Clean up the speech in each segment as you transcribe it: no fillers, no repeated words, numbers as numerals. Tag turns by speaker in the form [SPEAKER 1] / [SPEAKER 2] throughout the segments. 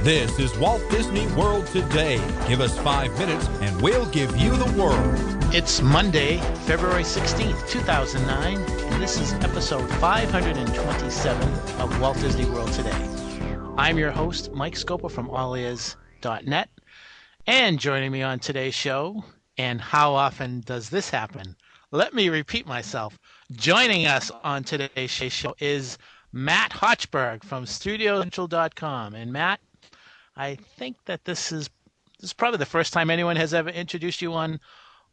[SPEAKER 1] This is Walt Disney World Today. Give us 5 minutes and we'll give you the world.
[SPEAKER 2] It's Monday, February 16th, 2009, and this is episode 527 of Walt Disney World Today. I'm your host, Mike Scopa from allears.net, and joining me on today's show, and how often does this happen? Let me repeat myself. Joining us on today's show is Matt Hochberg from StudioCentral.com. And Matt, I think that this is probably the first time anyone has ever introduced you on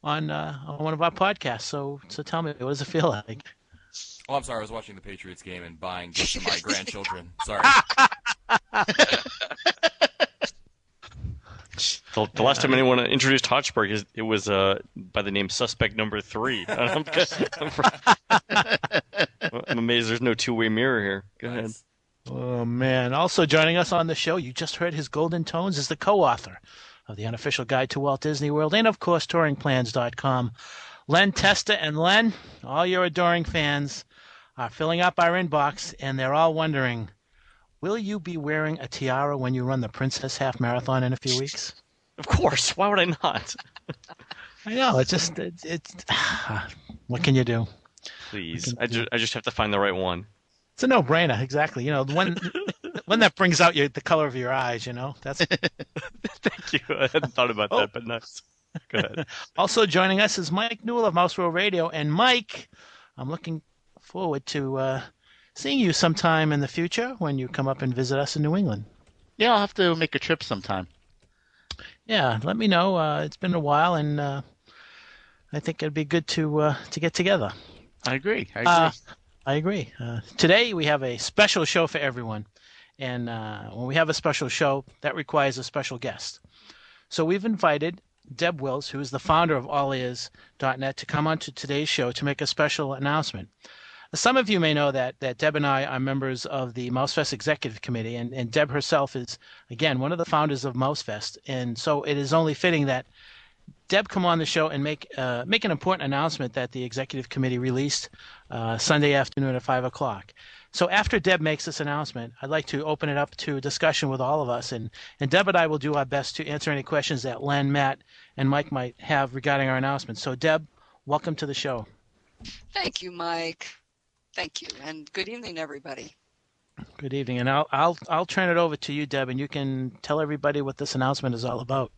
[SPEAKER 2] one of our podcasts. So tell me, what does it feel like?
[SPEAKER 3] Oh, I'm sorry. I was watching the Patriots game and buying gifts to my grandchildren. Sorry.
[SPEAKER 4] The last time anyone introduced Hochberg, it was by the name Suspect Number 3. I'm amazed there's no two-way mirror here. Go ahead.
[SPEAKER 2] Oh, man. Also joining us on the show, you just heard his golden tones, is the co-author of the Unofficial Guide to Walt Disney World and, of course, touringplans.com. Len Testa. And Len, all your adoring fans are filling up our inbox, and they're all wondering, will you be wearing a tiara when you run the Princess Half Marathon in a few weeks?
[SPEAKER 4] Of course. Why would I not?
[SPEAKER 2] I know. It's what can you do?
[SPEAKER 4] Please. I just have to find the right one.
[SPEAKER 2] It's a no-brainer, exactly. You know, when that brings out the color of your eyes, you know. That's.
[SPEAKER 4] Thank you. I hadn't thought about that, but nice. Go ahead.
[SPEAKER 2] Also joining us is Mike Newell of Mouse World Radio. And Mike, I'm looking forward to seeing you sometime in the future when you come up and visit us in New England.
[SPEAKER 5] Yeah, I'll have to make a trip sometime.
[SPEAKER 2] Yeah, let me know. It's been a while, and I think it'd be good to get together.
[SPEAKER 5] I agree.
[SPEAKER 2] I agree. Today we have a special show for everyone, and when we have a special show, that requires a special guest. So we've invited Deb Wills, who is the founder of allears.net, to come on to today's show to make a special announcement. Some of you may know that Deb and I are members of the MouseFest Executive Committee, and Deb herself is, again, one of the founders of MouseFest, and so it is only fitting that Deb come on the show and make an important announcement that the Executive Committee released Sunday afternoon at 5 o'clock. So after Deb makes this announcement, I'd like to open it up to a discussion with all of us, and Deb and I will do our best to answer any questions that Len, Matt, and Mike might have regarding our announcement. So Deb, welcome to the show.
[SPEAKER 6] Thank you, Mike. Thank you, and good evening, everybody.
[SPEAKER 2] Good evening, and I'll turn it over to you, Deb, and you can tell everybody what this announcement is all about.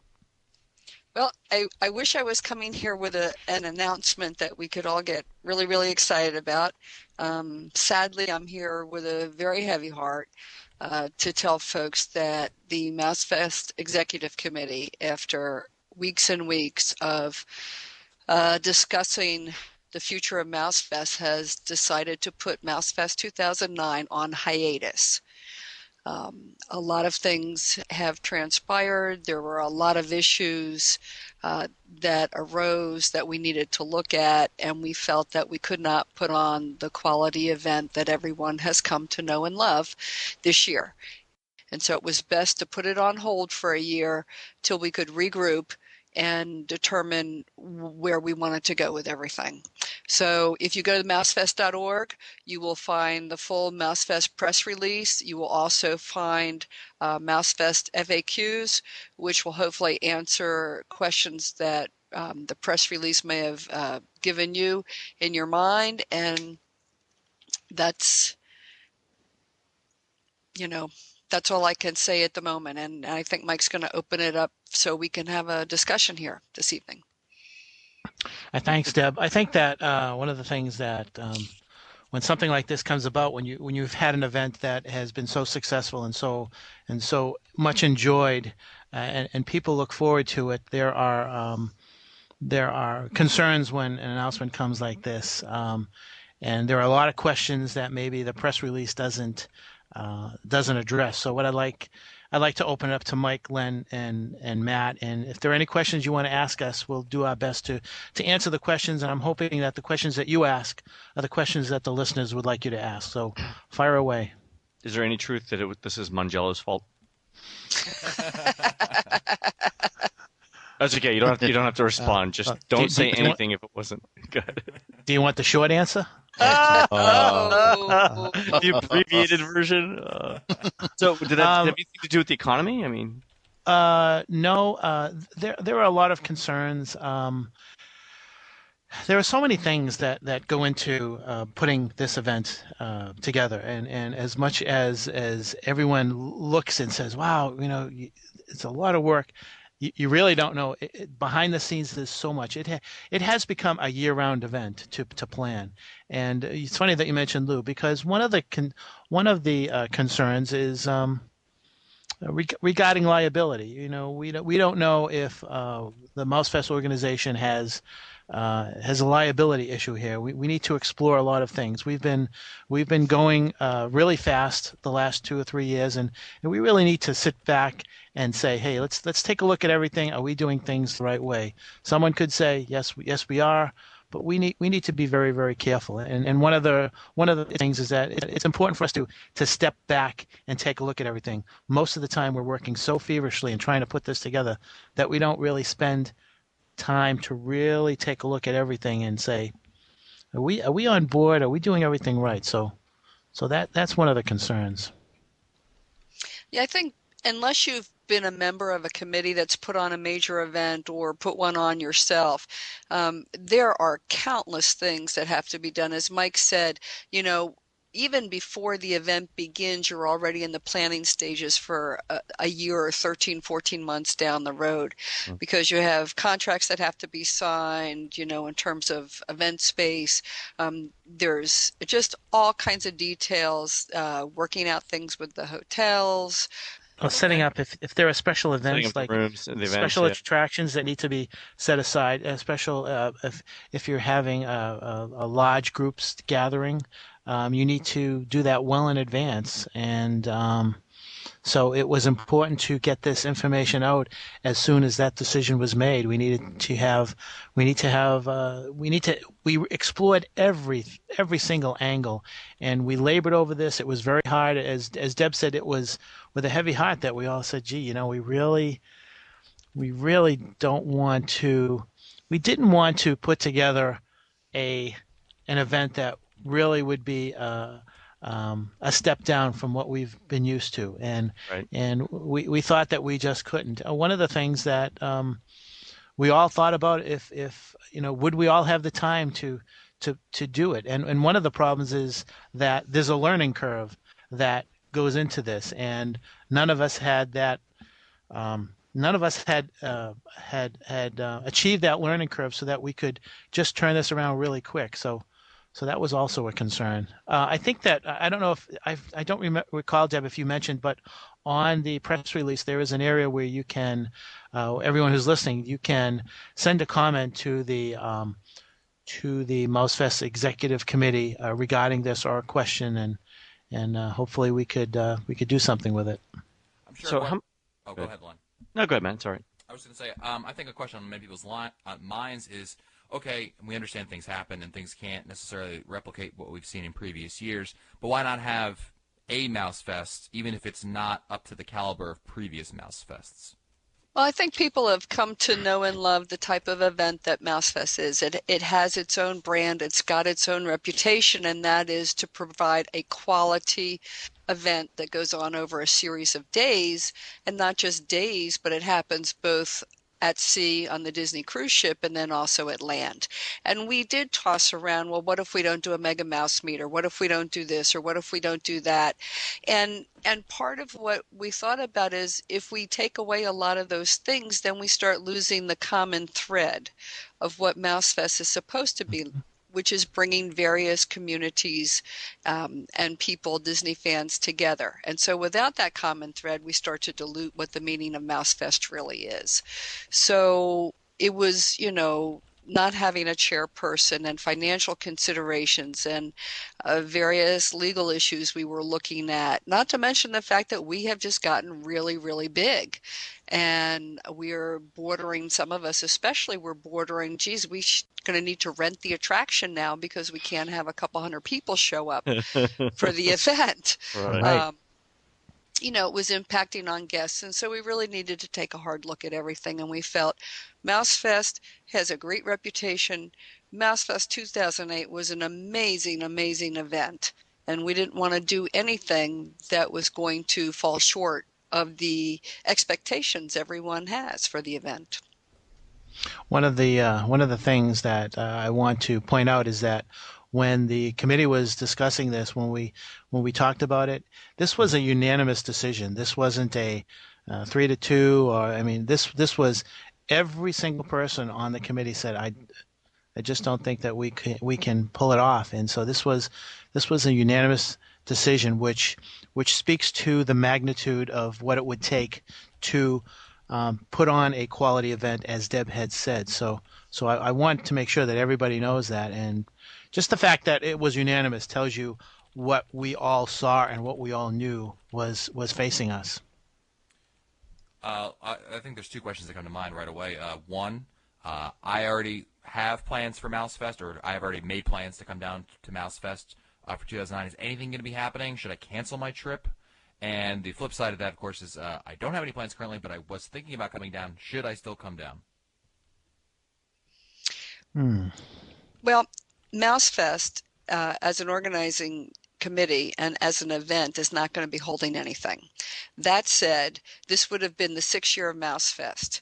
[SPEAKER 6] Well, I wish I was coming here with an announcement that we could all get really, really excited about. Sadly, I'm here with a very heavy heart to tell folks that the MouseFest Executive Committee, after weeks and weeks of discussing the future of MouseFest, has decided to put MouseFest 2009 on hiatus. A lot of things have transpired. There were a lot of issues that arose that we needed to look at, and we felt that we could not put on the quality event that everyone has come to know and love this year. And so it was best to put it on hold for a year till we could regroup and determine where we wanted to go with everything. So if you go to mousefest.org, you will find the full MouseFest press release. You will also find MouseFest FAQs, which will hopefully answer questions that the press release may have given you in your mind. And that's all I can say at the moment. And I think Mike's going to open it up so we can have a discussion here this evening.
[SPEAKER 2] Thanks, Deb. I think that one of the things that when something like this comes about, when you've had an event that has been so successful and so much enjoyed, and people look forward to it, there are concerns when an announcement comes like this, and there are a lot of questions that maybe the press release doesn't address. So what I'd like to open it up to Mike, Len, and Matt. And if there are any questions you want to ask us, we'll do our best to answer the questions. And I'm hoping that the questions that you ask are the questions that the listeners would like you to ask. So fire away.
[SPEAKER 4] Is there any truth that this is Mangello's fault? That's okay. You don't have to respond. Just don't say anything if it wasn't good.
[SPEAKER 2] Do you want the short answer?
[SPEAKER 6] Oh.
[SPEAKER 4] The abbreviated version. So did that have anything to do with the economy? I mean,
[SPEAKER 2] No, there are a lot of concerns. There are so many things that go into putting this event together, and as much as everyone looks and says, "Wow, it's a lot of work," you really don't know. Behind the scenes, there's so much. It has become a year-round event to plan, and it's funny that you mentioned Lou, because one of the concerns is regarding liability. We don't know if the Mousefest organization has a liability issue here. We need to explore a lot of things. We've been going really fast the last 2 or 3 years, and we really need to sit back and say, hey, let's take a look at everything. Are we doing things the right way? Someone could say, yes, we are. But we need to be very, very careful. And one of the things is that it's important for us to step back and take a look at everything. Most of the time, we're working so feverishly and trying to put this together that we don't really spend time to really take a look at everything and say, are we on board? Are we doing everything right? So that's one of the concerns.
[SPEAKER 6] Yeah, I think unless you've been a member of a committee that's put on a major event or put one on yourself, there are countless things that have to be done. As Mike said, even before the event begins, you're already in the planning stages for a year or 13, 14 months down the road, because you have contracts that have to be signed, in terms of event space. There's just all kinds of details, working out things with the hotels.
[SPEAKER 2] Well, setting up if there are special
[SPEAKER 4] setting
[SPEAKER 2] events
[SPEAKER 4] up the
[SPEAKER 2] like
[SPEAKER 4] rooms and the events.
[SPEAKER 2] special
[SPEAKER 4] Yeah.
[SPEAKER 2] attractions that need to be set aside, special if you're having a large groups gathering, you need to do that well in advance. And so it was important to get this information out as soon as that decision was made. We explored every single angle, and we labored over this. It was very hard. As Deb said, it was with a heavy heart that we all said, gee, we really don't want to, we didn't want to put together an event that really would be a step down from what we've been used to, and
[SPEAKER 4] Right.
[SPEAKER 2] and we thought that we just couldn't. One of the things that we all thought about, if would we all have the time to do it, and one of the problems is that there's a learning curve that goes into this, and none of us had that. None of us had achieved that learning curve so that we could just turn this around really quick. So that was also a concern. I think that I don't know if I don't recall, Deb, if you mentioned, but on the press release there is an area where you can, everyone who's listening, you can send a comment to the Mousefest Executive Committee regarding this, or a question, and hopefully we could do something with it.
[SPEAKER 3] I'm sure.
[SPEAKER 4] So
[SPEAKER 3] go ahead, Lon.
[SPEAKER 4] No, go ahead, man. Sorry.
[SPEAKER 3] I was going to say, I think a question on many people's minds is, okay, we understand things happen and things can't necessarily replicate what we've seen in previous years, but why not have a Mousefest, even if it's not up to the caliber of previous Mousefests?
[SPEAKER 6] Well, I think people have come to know and love the type of event that Mousefest is. It has its own brand, it's got its own reputation, and that is to provide a quality event that goes on over a series of days, and not just days, but it happens both at sea on the Disney cruise ship and then also at land. And we did toss around, well, what if we don't do a Mega Mouse meet, or what if we don't do this, or what if we don't do that? And part of what we thought about is, if we take away a lot of those things, then we start losing the common thread of what Mousefest is supposed to be, which is bringing various communities and people, Disney fans, together. And so without that common thread, we start to dilute what the meaning of Mousefest really is. So it was, not having a chairperson, and financial considerations, and various legal issues we were looking at, not to mention the fact that we have just gotten really, really big. And we're bordering, some of us especially, we're bordering, geez, we're going to need to rent the attraction now because we can't have a couple hundred people show up for the event.
[SPEAKER 4] Right.
[SPEAKER 6] It was impacting on guests. And so we really needed to take a hard look at everything. And we felt Mousefest has a great reputation. MouseFest 2008 was an amazing, amazing event, and we didn't want to do anything that was going to fall short of the expectations everyone has for the event.
[SPEAKER 2] One of the things that I want to point out is that when the committee was discussing this, when we talked about it, this was a unanimous decision. This wasn't a 3-2, or I mean, this was every single person on the committee said, I just don't think that we can pull it off. And so this was a unanimous decision, which speaks to the magnitude of what it would take to put on a quality event, as Deb had said. So I want to make sure that everybody knows that, and just the fact that it was unanimous tells you what we all saw and what we all knew was facing us.
[SPEAKER 3] I think there's two questions that come to mind right away. One, I already have plans for MouseFest, or I have already made plans to come down to MouseFest for 2009. Is anything going to be happening? Should I cancel my trip? And the flip side of that, of course, is I don't have any plans currently, but I was thinking about coming down. Should I still come down?
[SPEAKER 6] Well, MouseFest, as an organizing committee and as an event, is not going to be holding anything. That said, this would have been the 6th year of MouseFest.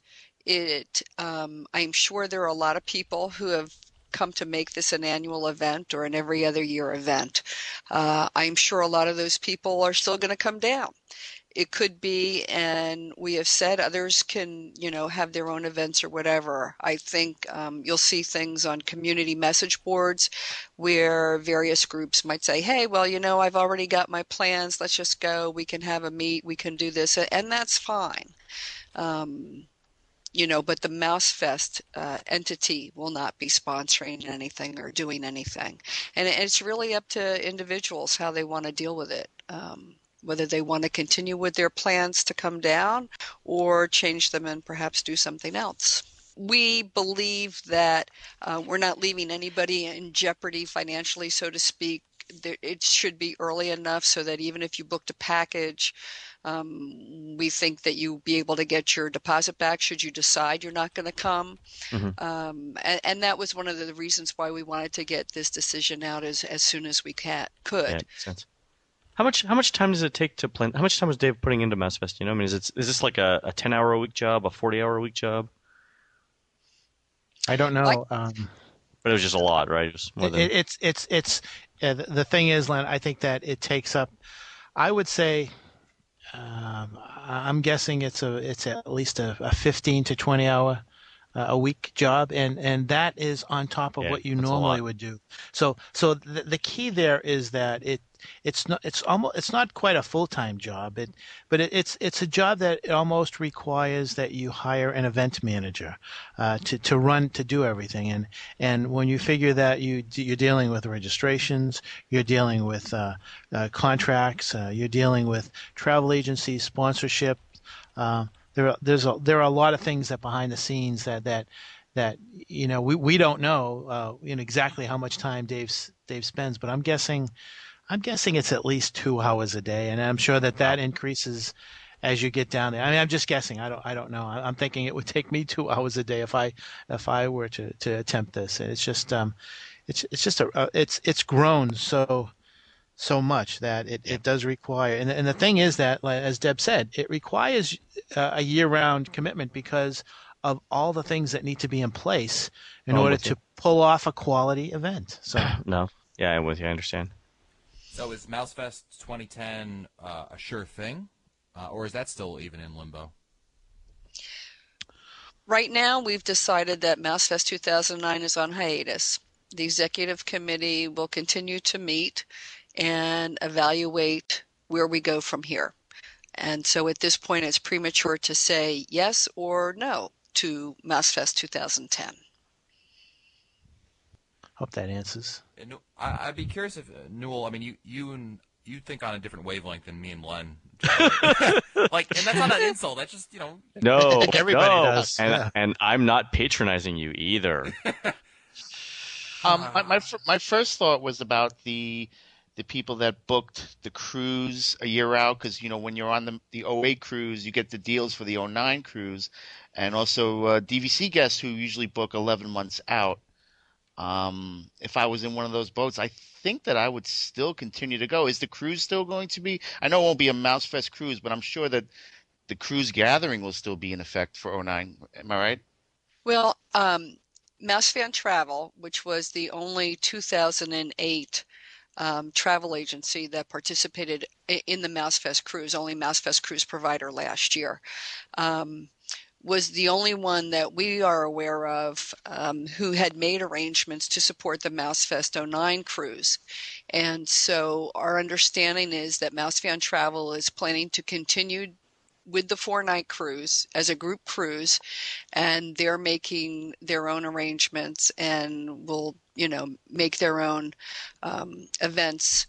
[SPEAKER 6] I'm sure there are a lot of people who have come to make this an annual event or an every other year event. I'm sure a lot of those people are still going to come down. It could be, and we have said others can, have their own events or whatever. I think you'll see things on community message boards where various groups might say, hey, well, I've already got my plans. Let's just go. We can have a meet. We can do this. And that's fine. But the MouseFest entity will not be sponsoring anything or doing anything. And it's really up to individuals how they want to deal with it, whether they want to continue with their plans to come down or change them and perhaps do something else. We believe that we're not leaving anybody in jeopardy financially, so to speak. It should be early enough so that even if you booked a package, we think that you'll be able to get your deposit back should you decide you're not going to come.
[SPEAKER 4] Mm-hmm.
[SPEAKER 6] And that was one of the reasons why we wanted to get this decision out as soon as we could.
[SPEAKER 4] Yeah, makes sense. How much time does it take to plan? How much time was Dave putting into MouseFest? I mean, is this like a 10-hour a week job, a 40-hour a week job?
[SPEAKER 2] I don't know.
[SPEAKER 4] But it was just a lot, right? Just more than...
[SPEAKER 2] It's the thing is, Len, I think that it takes up, I would say, I'm guessing it's at least a 15 to 20 hour a week job, and that is on top of what you normally would do. So the key there is that it's not quite a full-time job, but it's a job that it almost requires that you hire an event manager to do everything, and when you figure that you're dealing with registrations, you're dealing with contracts, you're dealing with travel agencies, sponsorship. There are a lot of things that behind the scenes that we don't know exactly how much time Dave spends, but I'm guessing it's at least 2 hours a day, and I'm sure that increases as you get down there. I mean, I'm just guessing. I don't know. I'm thinking it would take me 2 hours a day if I were to attempt this. It's just it's grown so much that it does require, and the thing is that, as Deb said, it requires a year-round commitment because of all the things that need to be in place in order to pull off a quality event. So
[SPEAKER 4] no, yeah, I'm with you. I understand.
[SPEAKER 3] So is MouseFest 2010 a sure thing, or is that still even in limbo?
[SPEAKER 6] Right now, we've decided that MouseFest 2009 is on hiatus. The executive committee will continue to meet and evaluate where we go from here. And so at this point, it's premature to say yes or no to MouseFest 2010.
[SPEAKER 2] Hope that answers.
[SPEAKER 3] I'd be curious if Newell. I mean, you think on a different wavelength than me and Len. And that's not an insult. That's just
[SPEAKER 4] No,
[SPEAKER 2] everybody does.
[SPEAKER 4] And I'm not patronizing you either.
[SPEAKER 5] My first thought was about the people that booked the cruise a year out, because when you're on the 08 cruise, you get the deals for the 09 cruise, and also DVC guests who usually book 11 months out. If I was in one of those boats, I think that I would still continue to go. Is the cruise still going to be? I know it won't be a MouseFest cruise, but I'm sure that the cruise gathering will still be in effect for '09. Am I right?
[SPEAKER 6] Well, MouseFan Travel, which was the only 2008 travel agency that participated in the MouseFest cruise, only MouseFest cruise provider last year, was the only one that we are aware of who had made arrangements to support the MouseFest '09 cruise. And so our understanding is that MouseFan Travel is planning to continue with the 4-night cruise as a group cruise, and they're making their own arrangements and will, make their own events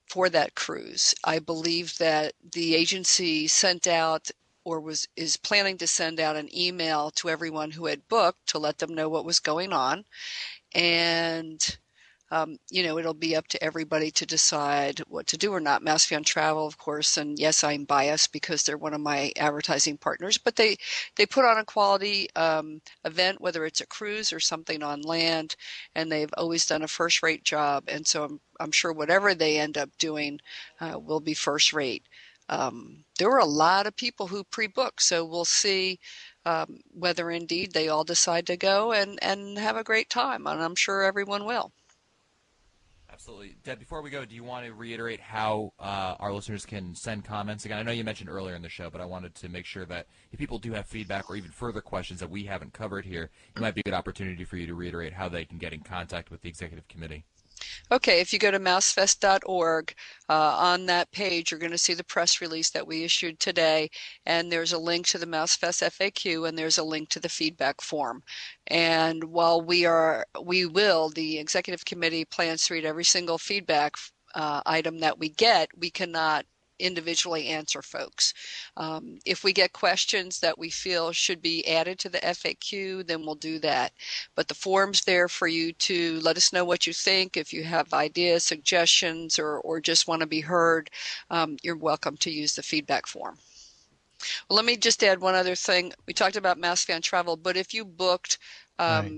[SPEAKER 6] for that cruise. I believe that the agency sent out or is planning to send out an email to everyone who had booked to let them know what was going on. And it'll be up to everybody to decide what to do or not. MouseFan Travel, of course, and yes, I'm biased because they're one of my advertising partners, but they put on a quality event, whether it's a cruise or something on land, and they've always done a first-rate job. And so I'm sure whatever they end up doing will be first-rate. There were a lot of people who pre-booked, so we'll see whether indeed they all decide to go and have a great time, and I'm sure everyone will.
[SPEAKER 3] Absolutely. Deb, before we go, do you want to reiterate how our listeners can send comments? Again, I know you mentioned earlier in the show, but I wanted to make sure that if people do have feedback or even further questions that we haven't covered here, it might be a good opportunity for you to reiterate how they can get in contact with the executive committee.
[SPEAKER 6] Okay, if you go to mousefest.org, on that page you're going to see the press release that we issued today, and there's a link to the MouseFest FAQ, and there's a link to the feedback form. And while the executive committee plans to read every single feedback item that we get, we cannot individually answer folks. If we get questions that we feel should be added to the FAQ, then we'll do that. But the form's there for you to let us know what you think. If you have ideas, suggestions, or just want to be heard, you're welcome to use the feedback form. Well, let me just add one other thing. We talked about MouseFan Travel, but if you booked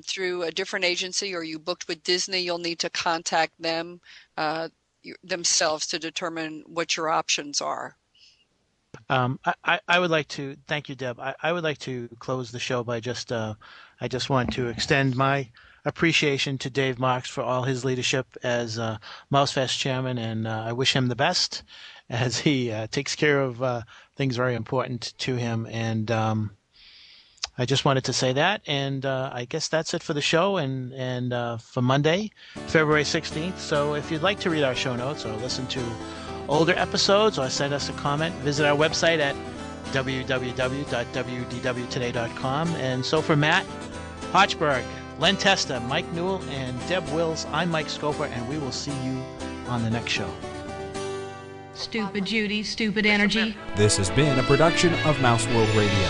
[SPEAKER 6] through a different agency or you booked with Disney, you'll need to contact them themselves to determine what your options are.
[SPEAKER 2] I would like to thank you, Deb. I would like to close the show by I just want to extend my appreciation to Dave Marks for all his leadership as MouseFest chairman, and I wish him the best as he takes care of things very important to him. And I just wanted to say that, and I guess that's it for the show and for Monday, February 16th. So if you'd like to read our show notes or listen to older episodes or send us a comment, visit our website at www.wdwtoday.com. And so for Matt Hochberg, Len Testa, Mike Newell, and Deb Wills, I'm Mike Scoper, and we will see you on the next show.
[SPEAKER 7] Stupid Judy, stupid energy.
[SPEAKER 1] This has been a production of Mouse World Radio.